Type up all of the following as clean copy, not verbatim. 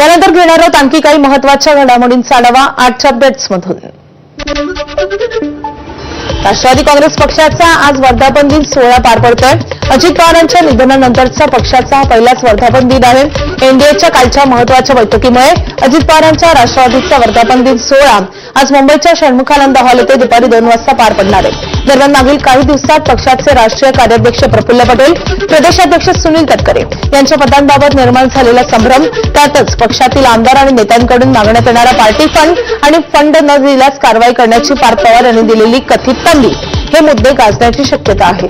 यानंतर घेणार आहोत आणखी काही महत्त्वाच्या घडामोडींचा आढावा आजच्या अपडेट्समधून। राष्ट्रवादी काँग्रेस पक्षाचा आज वर्धापन दिन सोहळा पार पडतोय। अजित पवारांच्या निधनानंतरचा पक्षाचा हा पहिलाच वर्धापन दिन आहे। एनडीएच्या कालच्या महत्त्वाच्या बैठकीमुळे अजित पवारांच्या राष्ट्रवादीचा वर्धापन दिन सोहळा आज मुंबईच्या षण्मुखानंद हॉल येथे दुपारी 2 वाजता पार पडणार आहे। दरम्यान मागील काही दिवसात पक्षाचे राष्ट्रीय कार्याध्यक्ष प्रफुल्ल पटेल, प्रदेशाध्यक्ष सुनील तटकरे यांच्या पदांबाबत निर्माण झालेला संभ्रम, त्यातच पक्षातील आमदार आणि नेत्यांकडून मागण्यात येणारा पार्टी फंड आणि फंड न दिल्यास कारवाई करण्याची पार्थ पवार यांनी दिलेली कथित तंबी हे मुद्दे गाजण्याची शक्यता आहे।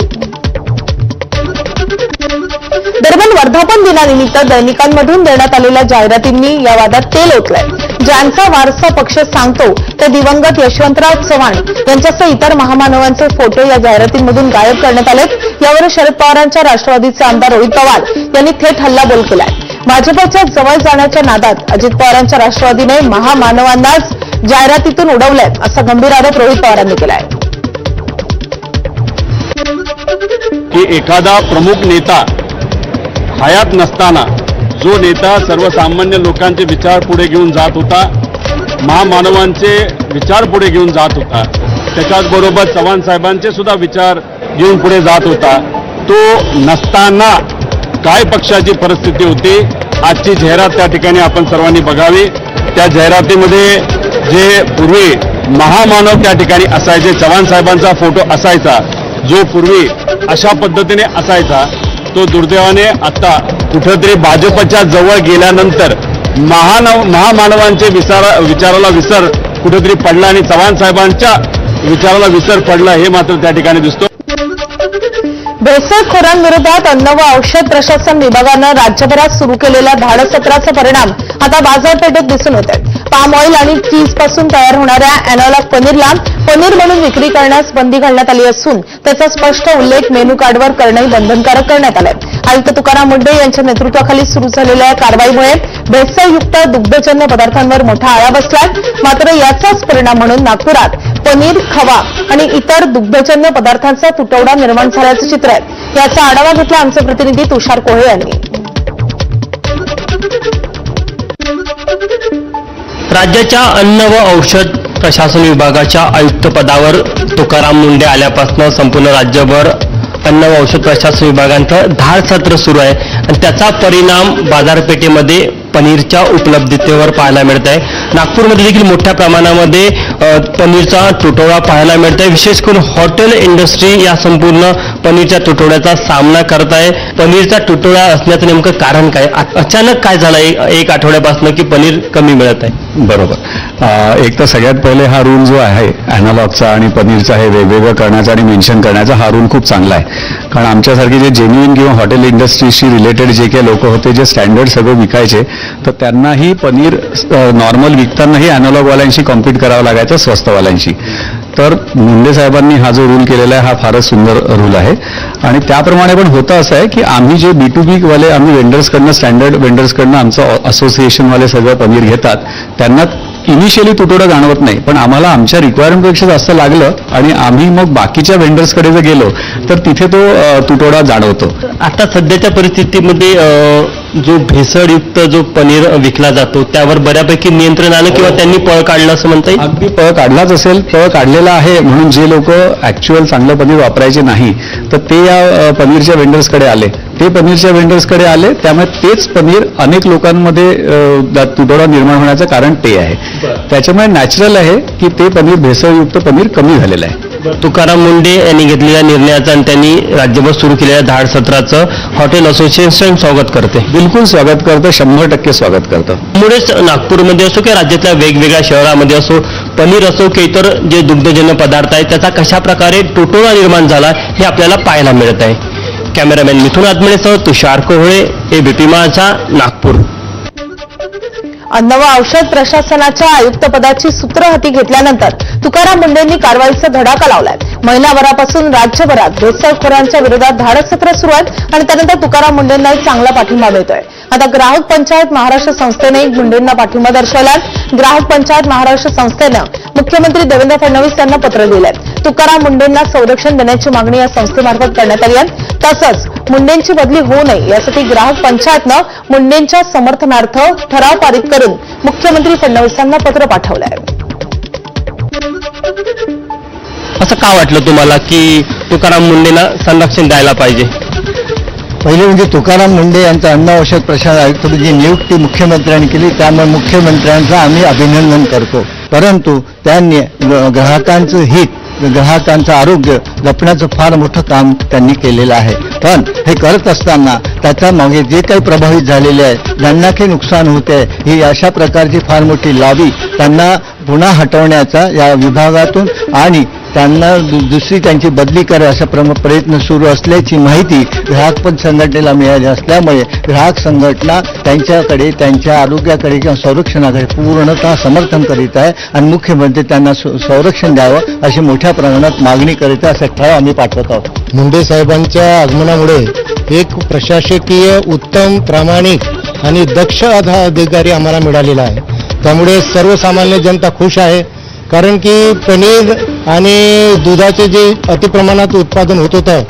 दरम्यान वर्धापन दिनानिमित्त दैनिकांमधून देण्यात आलेल्या जाहिरातींनी या वादात तेल ओतलंय। ज्यांचा वारसा पक्ष सांगतो ते दिवंगत यशवंतराव चव्हाण यांच्यासह इतर महामानवांचे फोटो या जाहिरातींमधून गायब करण्यात आलेत। यावर शरद पवारांच्या राष्ट्रवादीचे आमदार रोहित पवार यांनी थेट हल्लाबोल केलाय। भाजपच्या जवळ जाण्याच्या नादात अजित पवारांच्या राष्ट्रवादीने महामानवांनाच जाहिरातीतून उडवलंय, असा गंभीर आरोप रोहित पवारांनी केलाय। की एखादा प्रमुख नेता हयात नसताना जो नेता सर्वसामान्य लोकांचे विचार पुढे घेऊन जात होता, महामानवांचे विचार पुढे घेऊन जात होता, त्याच्याचबरोबर चव्हाण साहेबांचे सुद्धा विचार घेऊन पुढे जात होता, तो नसताना काय पक्षाची परिस्थिती होती, आजची जाहिरात त्या ठिकाणी आपण सर्वांनी बघावी। त्या जाहिरातीमध्ये जे पूर्वी महामानव त्या ठिकाणी असायचे, चव्हाण साहेबांचा फोटो असायचा, जो पूर्वी अशा पद्धतीने असायचा, तो दुर्दैवाने आता कुठेतरी भाजपच्या जवळ गेल्यानंतर महामानवांचे विचाराला विसर कुठेतरी पडला आणि चव्हाण साहेबांच्या विचाराला विसर पडला, हे मात्र त्या ठिकाणी दिसतो। भेसळखोरांविरोधात अन्न व औषध प्रशासन विभागानं राज्यभरात सुरू केलेल्या धाडसत्राचा परिणाम आता बाजारपेठेत दिसून येत आहे। पाम ऑइल आणि चीजपासून तयार होणाऱ्या एनॉलॉग पनीरला पनीर म्हणून विक्री करण्यास बंदी घालण्यात आली असून त्याचा स्पष्ट उल्लेख मेनू कार्डवर करणंही बंधनकारक करण्यात आलंय। आयुक्त तुकाराम मुंढे यांच्या नेतृत्वाखाली सुरू झालेल्या या कारवाईमुळे भेसळयुक्त दुग्धजन्य पदार्थांवर मोठा आळा बसलाय। मात्र याचाच परिणाम म्हणून नागपुरात पनीर, खवा आणि इतर दुग्धजन्य पदार्थांचा तुटवडा निर्माण झाल्याचं चित्र आहे। याचा आढावा घेतला आमचे प्रतिनिधी तुषार कोळे यांनी। राज्याच्या अन्न व औषध प्रशासन विभागाच्या आयुक्त पदावर तुकाराम मुंढे आल्यापासून संपूर्ण राज्यभर अन्न व औषध प्रशासन विभागांचं धाड सत्र सुरू आहे आणि त्याचा परिणाम बाजारपेठेमध्ये पनीरच्या उपलब्धतेवर पाहायला मिळत आहे। नागपूरमध्ये देखील मोठ्या प्रमाणामध्ये पनीरचा तुटवडा पाहायला मिळत आहे। विशेष करून हॉटेल इंडस्ट्री या संपूर्ण पनीरच्या तुटवड्याचा सामना करत आहे। पनीरचा तुटवडा असण्याचं नेमकं कारण काय? अचानक काय झालं एक आठवड्यापासून की पनीर कमी मिळत आहे? बरोबर, एक तर सगळ्यात पहिले हा रूल जो आहे अॅनालॉगचा आणि पनीरचा हे वेगवेगळं करण्याचा आणि मेन्शन करण्याचा हा रूल खूप चांगला आहे। कारण आमच्यासारखे जे जेन्युइन किंवा हॉटेल इंडस्ट्रीशी रिलेटेड जे काही लोक होते, जे स्टँडर्ड सगळं विकायचे, तर त्यांनाही पनीर नॉर्मल विकतानाही अॅनालॉगवाल्यांशी कॉम्पीट करावं लागायचं स्वस्तवाल्यांशी। तर मुंडे साहेबांनी हा जो रूल केलेला आहे हा फारच सुंदर रूल आहे आणि त्याप्रमाणे पण होतं असं आहे की आम्ही जे B2B वाले आम्ही वेंडर्सकडनं, स्टँडर्ड वेंडर्सकडनं आमचं असोसिएशनवाले सगळं पनीर घेतात, त्यांना इनिशियली तुटवडा जाणवत नाही, पण आम्हाला आमच्या रिक्वायरमेंटपेक्षा जास्त लागलं आणि आम्ही मग बाकीच्या वेंडर्सकडे जर गेलो तर तिथे तो तुटवडा जाणवतो। आता सध्याच्या परिस्थितीमध्ये जो भेसळयुक्त जो पनीर विकला जातो त्यावर बऱ्यापैकी नियंत्रण आलं किंवा त्यांनी पळ काढलं असं म्हणता येईल? अगदी पळ काढलाच असेल, पळ काढलेला आहे म्हणून जे लोक ऍक्च्युअल चांगलं पनीर वापरायचे नाही तर ते या पनीरच्या वेंडर्सकडे आले, ते पनीरच्या वेंडर्सकडे आले, त्यामुळे तेच पनीर अनेक लोकांमध्ये तुटवडा निर्माण होण्याचं कारण ते आहे। त्याच्यामुळे नॅचरल आहे की ते पनीर भेसळयुक्त पनीर कमी झालेलं आहे। तुकाराम मुंढे यांनी घेतलेल्या निर्णयाचं आणि त्यांनी राज्यभर सुरू केलेल्या धाड सत्राचं हॉटेल असोसिएशन स्वागत करते। बिलकुल स्वागत करतं, 100% स्वागत करतं। त्यामुळेच नागपूरमध्ये असो किंवा राज्यातल्या वेगवेगळ्या शहरामध्ये असो, पनीर असो की इतर जे दुग्धजन्य पदार्थ आहेत त्याचा कशा प्रकारे तुटवडा निर्माण झाला हे आपल्याला पाहायला मिळत आहे। कॅमेरामॅन मिथुन आत्मळेसह तुषार कोहळे, ABP माझा, नागपूर। अन्न व औषध प्रशासनाच्या आयुक्तपदाची सूत्र हाती घेतल्यानंतर तुकाराम मुंढेंनी कारवाईचा धडाका लावलाय। महिनाभरापासून राज्यभरात भेसळखोरांच्या विरोधात धाडसत्र सुरू आहे आणि त्यानंतर तुकाराम मुंढेंना चांगला पाठिंबा मिळतोय। आता ग्राहक पंचायत महाराष्ट्र संस्थेने मुंढेंना पाठिंबा दर्शवलाय। ग्राहक पंचायत महाराष्ट्र संस्थेनं मुख्यमंत्री देवेंद्र फडणवीस यांना पत्र दिलंय। तुकाराम मुंढेंना संरक्षण देण्याची मागणी या संस्थेमार्फत करण्यात आली आहे. तसंच मुंढेंची बदली होऊ नये यासाठी ग्राहक पंचायतनं मुंढेंच्या समर्थनार्थ ठराव पारित करून मुख्यमंत्री फडणवीसांना पत्र पाठवलं आहे. असं का वाटलं तुम्हाला की तुकाराम मुंढेंना संरक्षण द्यायला पाहिजे? पहिले म्हणजे तुकाराम मुंढे यांचा अन्न औषध प्रशासन आयुक्त जी नियुक्ती मुख्यमंत्र्यांनी केली त्यामुळे मुख्यमंत्र्यांचं आम्ही अभिनंदन करतो. परंतु त्यांनी ग्राहकांचं हित, ग्राहकांचं आरोग्य जपण्याचं फार मोठं काम त्यांनी केलेलं आहे. पण हे करत असताना त्याच्या मागे जे काही प्रभावित झालेले आहे, ज्यांना काही नुकसान होते, ही अशा प्रकारची फार मोठी लॉबी त्यांना पुन्हा हटवण्याचा या विभागातून आणि त्यांना दुसरी त्यांची बदली करा अशा प्रयत्न सुरू असल्याची माहिती ग्राहक पण संघटनेला मिळाली असल्यामुळे ग्राहक संघटना त्यांच्याकडे, त्यांच्या आरोग्याकडे किंवा संरक्षणाकडे पूर्णतः समर्थन करीत आहे आणि मुख्यमंत्री त्यांना संरक्षण द्यावं अशी मोठ्या प्रमाणात मागणी करीत आहे. असा ठराव आम्ही पाठवत आहोत. मुंढे साहेबांच्या आगमनामुळे एक प्रशासकीय उत्तम, प्रामाणिक आणि दक्ष अधिकारी आम्हाला मिळालेला आहे. त्यामुळे सर्वसामान्य जनता खुश आहे. कारण की पनीर आणि दुधाचे जे अतिप्रमाणात उत्पादन होत होतं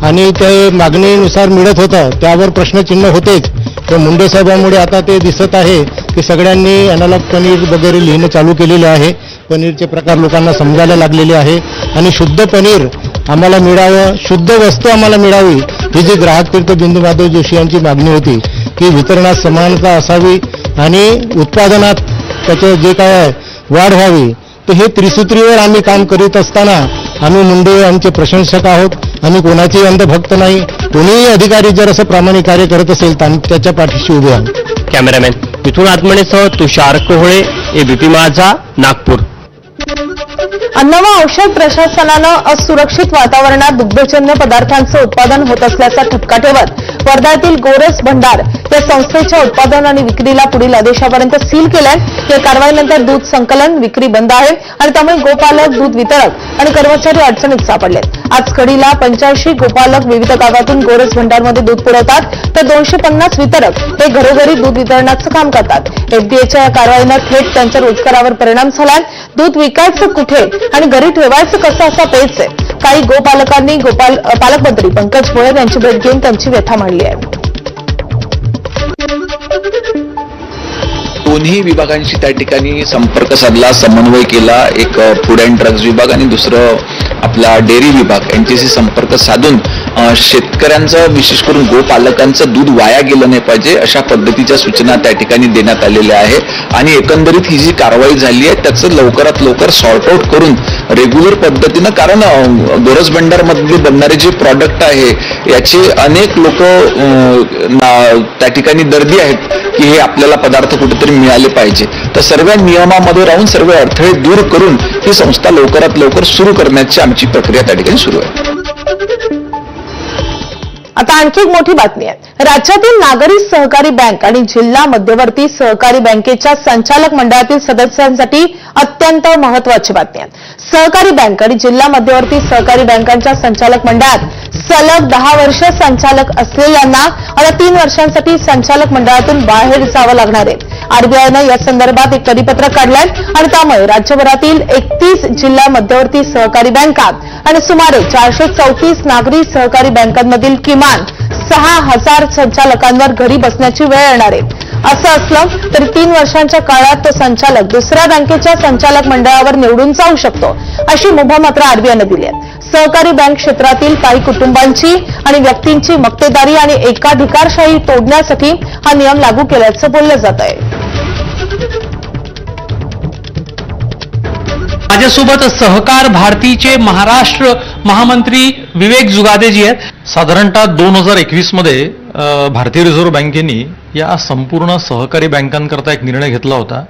आणि ते मागणीनुसार मिळत होतं त्यावर प्रश्नचिन्ह होतेच. तर मुंढे साहेबांमुळे आता ते दिसत आहे की सगळ्यांनी अॅनालॉग पनीर वगैरे लिहिणं चालू केलेले आहे. पनीरचे प्रकार लोकांना समजायला लागलेले आहे आणि शुद्ध पनीर आम्हाला मिळावं, शुद्ध वस्तू आम्हाला मिळावी, ही जी ग्राहक तीर्थ बिंदू माधव जोशी यांची मागणी होती की वितरणात समानता असावी आणि उत्पादनात त्याचं जे काय आहे वाढ व्हावी. तर हे त्रिसूत्रीवर आम्ही काम करीत असताना आम्ही मुंढे यांचे प्रशंसक आहोत. आम्ही कोणाचेही अंधभक्त नाही. कोणीही अधिकारी जर असं प्रामाणिक कार्य करत असेल तर आम्ही त्याच्या पाठीशी उभे आहोत. कॅमेरामॅन मिथुन आत्मनेसह तुषार कोहळे, एबीपी माझा, नागपूर. अन्न व औषध प्रशासनानं असुरक्षित वातावरणात दुग्धजन्य पदार्थांचं उत्पादन होत असल्याचा ठपका ठेवत वर्ध्यातील गोरस भंडार या संस्थेच्या उत्पादन आणि विक्रीला पुढील आदेशापर्यंत सील केलंय. या कारवाईनंतर दूध संकलन, विक्री बंद आहे आणि त्यामुळे गोपालक, दूध वितरक आणि कर्मचारी अडचणीत सापडलेत. आज कडीला 85 गोपालक विविध गावातून गोरस भंडारमध्ये दूध पुरवतात तर 250 वितरक हे घरोघरी दूध वितरणाचं काम करतात. एफडीएच्या या कारवाईनं थेट त्यांच्या रोजगारावर परिणाम झालाय. दूध विकायचं कुठे आणि घरी ठेवायचं कसं असा पेच आहे. काही गोपालकांनी पालकमंत्री पंकज भोयर यांची भेट घेऊन त्यांची व्यथा मांडली आहे. दोन्ही विभागांशी त्या ठिकाणी संपर्क साधला, समन्वय केला. एक फूड अँड ड्रग्ज विभाग आणि दुसरं आपला डेअरी विभाग यांच्याशी संपर्क साधून शेतकऱ्यांचं, विशेष करून गोपालकांचं दूध वाया गेलं नाही पाहिजे अशा पद्धतीच्या सूचना त्या ठिकाणी देण्यात आलेल्या आहे. आणि एकंदरीत ही जी कारवाई झाली आहे त्याचं लवकरात लवकर सॉर्ट आउट करून रेग्युलर पद्धतीनं, कारण गोरस भंडारमधले बनणारे जे प्रॉडक्ट आहे याचे अनेक लोक त्या ठिकाणी दर्दी आहेत की हे आपल्याला पदार्थ कुठेतरी मिळाले पाहिजे. तर सर्व नियमामध्ये राहून सर्व अडथळे दूर करून ही संस्था लवकरात लवकर सुरू करण्याची आमची प्रक्रिया त्या ठिकाणी सुरू आहे. आता आणखी एक मोठी बातमी आहे. राज्यातील नागरी सहकारी बँक आणि जिल्हा मध्यवर्ती सहकारी बँकेच्या संचालक मंडळातील सदस्यांसाठी अत्यंत महत्वाची बातमी आहे. सहकारी बँक आणि जिल्हा मध्यवर्ती सहकारी बँकांच्या संचालक मंडळात सलग 10 वर्ष संचालक असलेल्यांना आता 3 वर्षांसाठी संचालक मंडळातून बाहेर जावं लागणार आहे. आरबीआयनं या संदर्भात एक परिपत्रक काढलंय आणि त्यामुळे राज्यभरातील 31 जिल्हा मध्यवर्ती सहकारी बँका आणि सुमारे 434 नागरी सहकारी बँकांमधील किमान 6,000 संचालकांवर घरी बसण्याची वेळ येणार आहे. असं असलं तरी 3 वर्षांच्या काळात तो संचालक दुसऱ्या बँकेच्या संचालक मंडळावर निवडून जाऊ शकतो, अशी मुभा मात्र आरबीआयनं दिली आहे. सहकारी बँक क्षेत्रातील काही कुटुंबांची आणि व्यक्तींची मक्तेदारी आणि एकाधिकारशाही तोडण्यासाठी हा नियम लागू केल्याचं बोललं जात आहे. माझ्यासोबत सहकार भारतीचे महाराष्ट्र महामंत्री विवेक जुगादेजी आहेत. साधारणतः 2021 मध्ये भारतीय रिझर्व्ह बँकेने या संपूर्ण सहकारी बँकांकरता एक निर्णय घेतला होता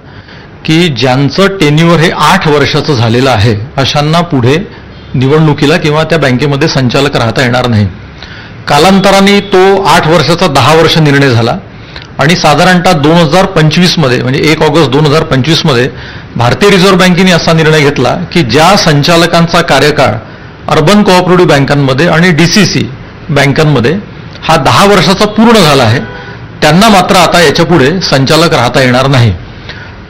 की ज्यांचं टेन्युअर हे 8 वर्षाचं झालेलं आहे अशांना पुढे निवडणुकीला किंवा त्या बँकेमध्ये संचालक राहता येणार नाही. कालांतराने तो 8 वर्षाचा 10 वर्ष निर्णय झाला आणि साधारणतः 2025 मध्ये म्हणजे 1 ऑगस्ट 2025 मध्ये भारतीय रिझर्व्ह बँकेने असा निर्णय घेतला की ज्या संचालकांचा कार्यकाळ अर्बन कोऑपरेटिव्ह बँकांमध्ये आणि डीसीसी बँकांमध्ये हा 10 वर्षाचा पूर्ण झाला आहे त्यांना मात्र आता याच्यापुढे संचालक राहता येणार नाही.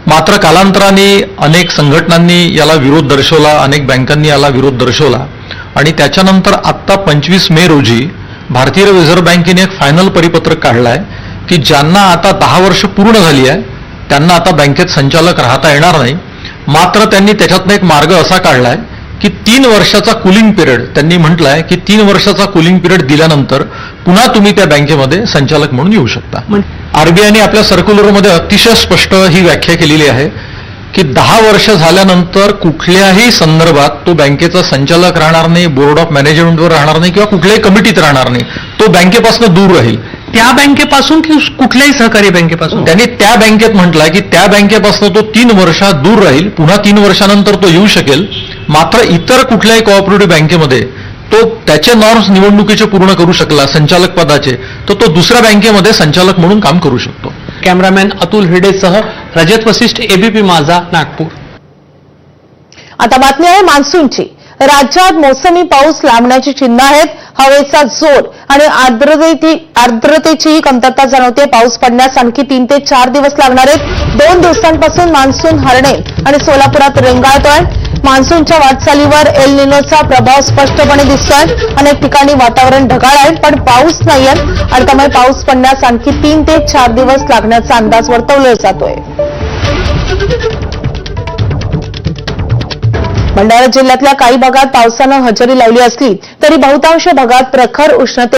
मात्र कालांतराने अनेक संघटनांनी याला विरोध दर्शवला, अनेक बँकांनी याला विरोध दर्शवला आणि त्याच्यानंतर आत्ता 25 मे रोजी भारतीय रिझर्व्ह बँकेने एक फायनल परिपत्रक काढलं आहे की ज्यांना आता 10 वर्ष पूर्ण झाली आहे त्यांना आता बँकेत संचालक राहता येणार नाही. मात्र त्यांनी त्याच्यातनं एक मार्ग असा काढला आहे की 3 वर्षाचा कुलिंग पिरियड त्यांनी म्हटलं आहे की 3 वर्षाचा कुलिंग पिरियड दिल्यानंतर पुन्हा तुम्ही त्या बँकेमध्ये संचालक म्हणून येऊ शकता. आरबीआयने आपल्या सर्क्युलरमध्ये अतिशय स्पष्ट ही व्याख्या केलेली आहे की 10 वर्ष झाल्यानंतर कुठल्याही संदर्भात तो बँकेचा संचालक राहणार नाही, बोर्ड ऑफ मॅनेजमेंटवर राहणार नाही किंवा कुठल्याही कमिटीत राहणार नाही, तो बँकेपासून दूर राहील. त्या बँकेपासून की कुठल्याही सहकारी बँकेपासून? त्यांनी त्या बँकेत म्हटलंय की त्या बँकेपासून तो 3 वर्षात दूर राहील, पुन्हा 3 वर्षानंतर तो येऊ शकेल. मात्र इतर कुठल्याही कोऑपरेटिव्ह बँकेमध्ये तो त्याचे नॉर्म्स निवडणुकीचे पूर्ण करू शकला संचालक पदाचे, तर तो दुसऱ्या बँकेमध्ये संचालक म्हणून काम करू शकतो. कॅमेरामॅन अतुल हिरडेसह रजत वसिष्ठ, एबीपी माझा, नागपूर. आता बातमी आहे मान्सूनची. राज्यात मोसमी पाऊस लांबण्याची चिन्ह आहेत. हवेचा जोर आणि आर्द्रतेचीही कमतरता जाणवते. पाऊस पडण्यास आणखी 3 ते 4 दिवस लागणार आहेत. 2 दिवसांपासून मान्सून हरणेल आणि सोलापुरात रेंगाळतोय. मान्सूनच्या वाटचालीवर एल निनोचा प्रभाव स्पष्टपणे दिसतोय. अनेक ठिकाणी वातावरण ढगाळ आहे पण पाऊस नाहीये आणि त्यामुळे पाऊस पडण्यास आणखी 3 ते 4 दिवस लागण्याचा अंदाज वर्तवला जातोय. भंडारा जिल्ह्यातल्या काही भागात पावसानं हजेरी लावली असली तरी बहुतांश भागात प्रखर उष्णते